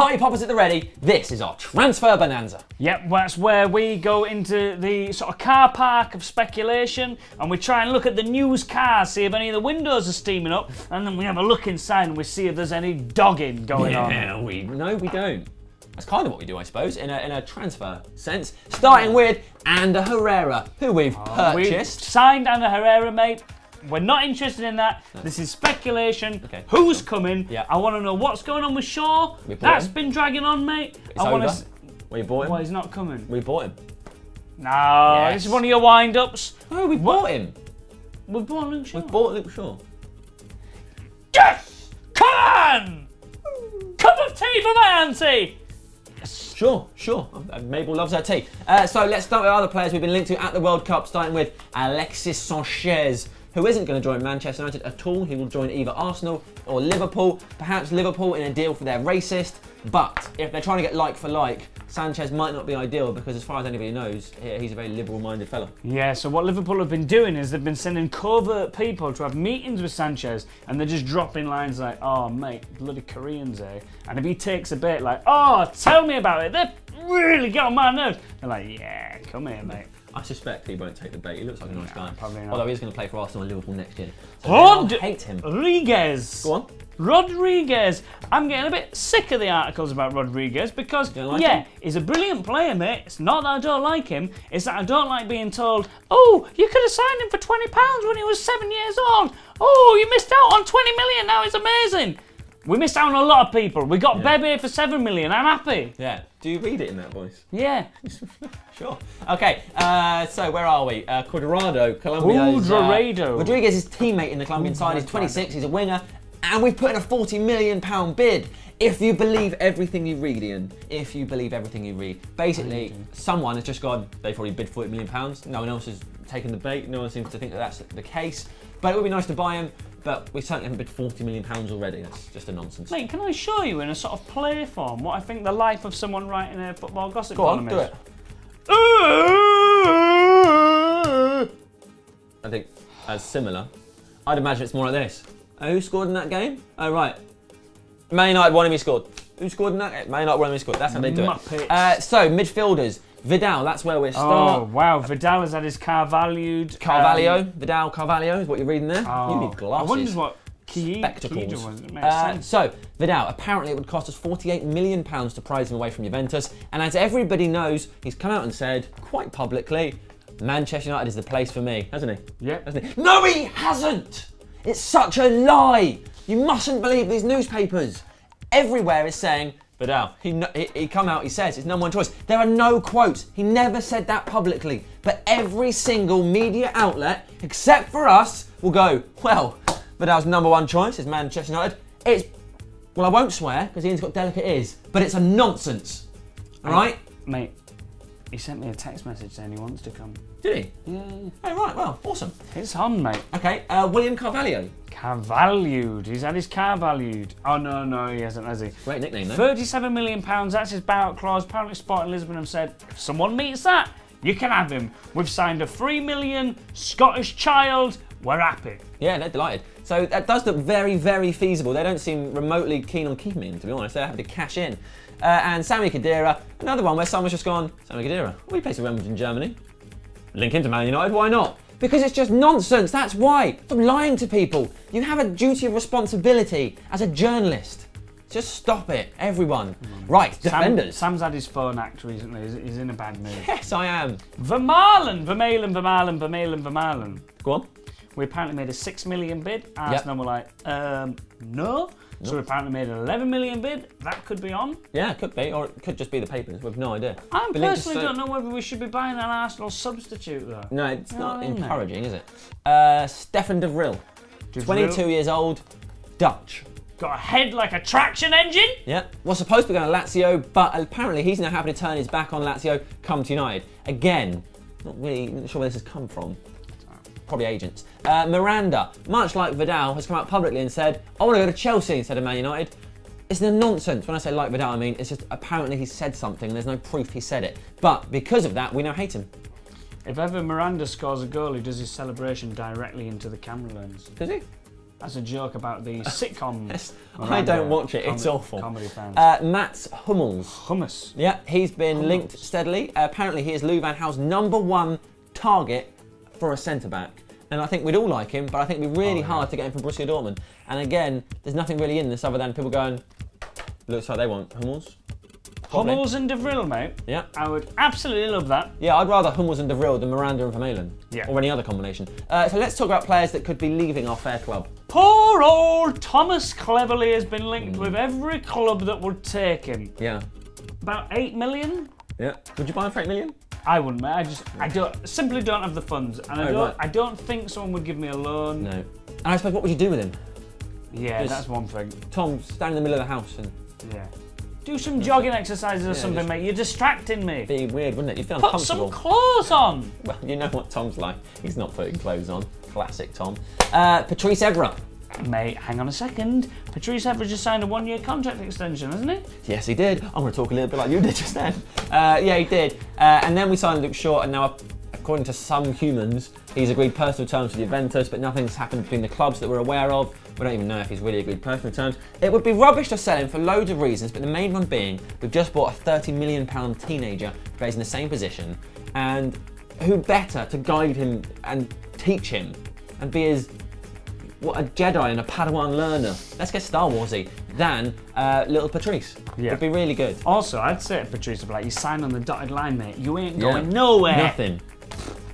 Party poppers at the ready, this is our transfer bonanza. Yep, that's where we go into the sort of car park of speculation and we try and look at the news cars, see if any of the windows are steaming up, and then we have a look inside and we see if there's any dogging going on. No, we don't. That's kind of what we do, I suppose, in a transfer sense. Starting with Ander Herrera, who we've purchased. We've signed Ander Herrera, mate. We're not interested in that. No. This is speculation. Okay. Who's coming? Yeah. I want to know what's going on with Shaw. That's been dragging on, mate. It's over. We bought him. Well, he's not coming. We bought him. No, yes. This is one of your wind-ups. Oh, we bought him. We've bought Luke Shaw. We've bought Luke Shaw. Yes! Come on! Cup of tea for my auntie! Yes. Sure. Mabel loves her tea. So let's start with other players we've been linked to at the World Cup, starting with Alexis Sanchez, who isn't going to join Manchester United at all. He will join either Arsenal or Liverpool. Perhaps Liverpool in a deal for their racist. But if they're trying to get like for like, Sanchez might not be ideal because as far as anybody knows, he's a very liberal-minded fella. Yeah, so what Liverpool have been doing is they've been sending covert people to have meetings with Sanchez and they're just dropping lines like, oh, mate, bloody Koreans, eh? And if he takes a bit like, oh, tell me about it, they really get on my nerves. They're like, yeah, come here, mate. I suspect he won't take the bait. He looks like a nice guy. Probably not. Although he's going to play for Arsenal and Liverpool next year. So I hate him. Rodriguez. Go on. Rodriguez. I'm getting a bit sick of the articles about Rodriguez because, he's a brilliant player, mate. It's not that I don't like him. It's that I don't like being told, oh, you could have signed him for £20 when he was 7 years old. Oh, you missed out on 20 million. Now he's amazing. We missed out on a lot of people. We got Bebe for 7 million. I'm happy. Yeah. Do you read it in that voice? Yeah. Sure. Okay, so where are we? Cuadrado, Colombia's... Rodriguez's teammate in the Colombian side. He's 26, he's a winger, and we've put in a £40 million bid. If you believe everything you read, Ian, if you believe everything you read, basically, someone has just gone, they've already bid £40 million. No one else has taken the bait. No one seems to think that that's the case. But it would be nice to buy him. But we certainly haven't bid £40 million already. That's just a nonsense. Mate, can I show you in a sort of play form what I think the life of someone writing a football gossip column is? Go on, do it. I think as similar. I'd imagine it's more like this. Who scored in that game? Oh, right. Man United won him, he scored. Who scored in that game? Man United won him, he scored. That's how they do it. So, midfielders. Vidal, that's where we're starting. Oh, wow. Vidal has had his Carvalho. Vidal Carvalho is what you're reading there. Oh, you need glasses. I wondered what spectacles. Was. So, Vidal, apparently it would cost us £48 million to prize him away from Juventus. And as everybody knows, he's come out and said, quite publicly, Manchester United is the place for me, hasn't he? Yeah. Hasn't he? No, he hasn't! It's such a lie! You mustn't believe these newspapers. Everywhere is saying, Vidal, he come out, he says it's number one choice. There are no quotes. He never said that publicly. But every single media outlet, except for us, will go, well, Vidal's number one choice is Manchester United. Well, I won't swear, because Ian's got delicate ears, but it's a nonsense. All right? Mate, he sent me a text message saying he wants to come. Did he? Yeah. Oh, right, well, awesome. It's on, mate. Okay, William Carvalho. Carvalhoed. He's had his Carvalhoed. Oh, no, he hasn't, has he? Great nickname, though. £37 million, that's his buyout clause. Apparently Sporting Lisbon have said, if someone meets that, you can have him. We've signed a $3 million Scottish child. We're happy. Yeah, they're delighted. So that does look very, very feasible. They don't seem remotely keen on keeping him, to be honest. They're happy to cash in. And Sami Khedira, another one where someone's just gone, Sami Khedira, well, he plays for Wimbledon in Germany. Link him to Man United, why not? Because it's just nonsense, that's why. Stop lying to people. You have a duty of responsibility as a journalist. Just stop it, everyone. Right, defenders. Sam's had his phone hacked recently. He's in a bad mood. Yes, I am. Vermaelen. Go on. We apparently made a $6 million bid. Arsenal were like, no. So we apparently made an $11 million bid. That could be on. Yeah, it could be, or it could just be the papers. We've no idea. I personally don't know whether we should be buying an Arsenal substitute, though. No, it's not encouraging, is it? Stefan de Vrij, 22 years old, Dutch. Got a head like a traction engine. Yeah, was supposed to be going to Lazio, but apparently he's now happy to turn his back on Lazio, come to United. Again, not really sure where this has come from. Probably agents. Miranda, much like Vidal, has come out publicly and said, I want to go to Chelsea instead of Man United. It's a nonsense. When I say like Vidal, I mean, it's just apparently he said something and there's no proof he said it. But because of that, we now hate him. If ever Miranda scores a goal, he does his celebration directly into the camera lens. Does he? That's a joke about the sitcom. I don't watch it. It's awful. Comedy fans. Mats Hummels. Hummus. Yeah, he's been linked steadily. Apparently, he is Louis van Gaal's #1 target for a centre-back. And I think we'd all like him, but I think it'd be really hard to get him from Borussia Dortmund. And again, there's nothing really in this other than people going, looks like they want Hummels. Hummels and De Vrij, mate. Yeah. I would absolutely love that. Yeah, I'd rather Hummels and De Vrij than Miranda and Vermaelen. Yeah. Or any other combination. So let's talk about players that could be leaving our fair club. Poor old Thomas Cleverley has been linked with every club that would take him. Yeah. About 8 million? Yeah. Would you buy him for 8 million? I wouldn't, mate. I simply don't have the funds, and I don't think someone would give me a loan. No. And I suppose, what would you do with him? Yeah, that's one thing. Tom, stand in the middle of the house and... Yeah. Do some jogging exercises or something, mate. You're distracting me. Be weird, wouldn't it? You'd feel Put uncomfortable. some clothes on. Well, you know what Tom's like. He's not putting clothes on. Classic Tom. Patrice Evra. Mate, hang on a second. Patrice Evra just signed a 1-year contract extension, hasn't he? Yes, he did. I'm going to talk a little bit like you did just then. Yeah, he did. And then we signed Luke Shaw, and now, according to some humans, he's agreed personal terms with Juventus, but nothing's happened between the clubs that we're aware of. We don't even know if he's really agreed personal terms. It would be rubbish to sell him for loads of reasons, but the main one being we've just bought a £30 million teenager who plays in the same position, and who better to guide him and teach him and be his a Jedi and a Padawan learner. Let's get Star Warsy than little Patrice. Yeah. It'd be really good. Also, I'd say to Patrice, like, you sign on the dotted line, mate. You ain't going nowhere. Nothing.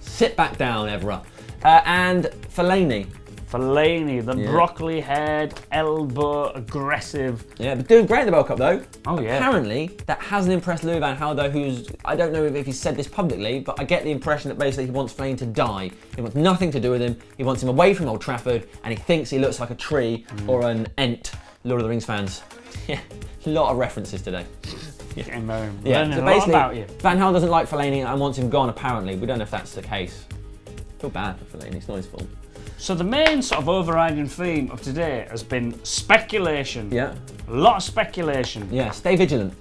Sit back down, Evra. And Fellaini. Fellaini, the broccoli-haired, elbow, aggressive. Yeah, but doing great in the World Cup though. Oh yeah. Apparently, that hasn't impressed Louis van Gaal though, who's, I don't know if he's said this publicly, but I get the impression that basically he wants Fellaini to die. He wants nothing to do with him. He wants him away from Old Trafford, and he thinks he looks like a tree or an Ent. Lord of the Rings fans. Yeah, a lot of references today. Learning so a lot about you. Van Gaal doesn't like Fellaini and wants him gone apparently. We don't know if that's the case. I feel bad for Fellaini, it's not his fault. So the main sort of overriding theme of today has been speculation. Yeah. A lot of speculation. Yeah, stay vigilant.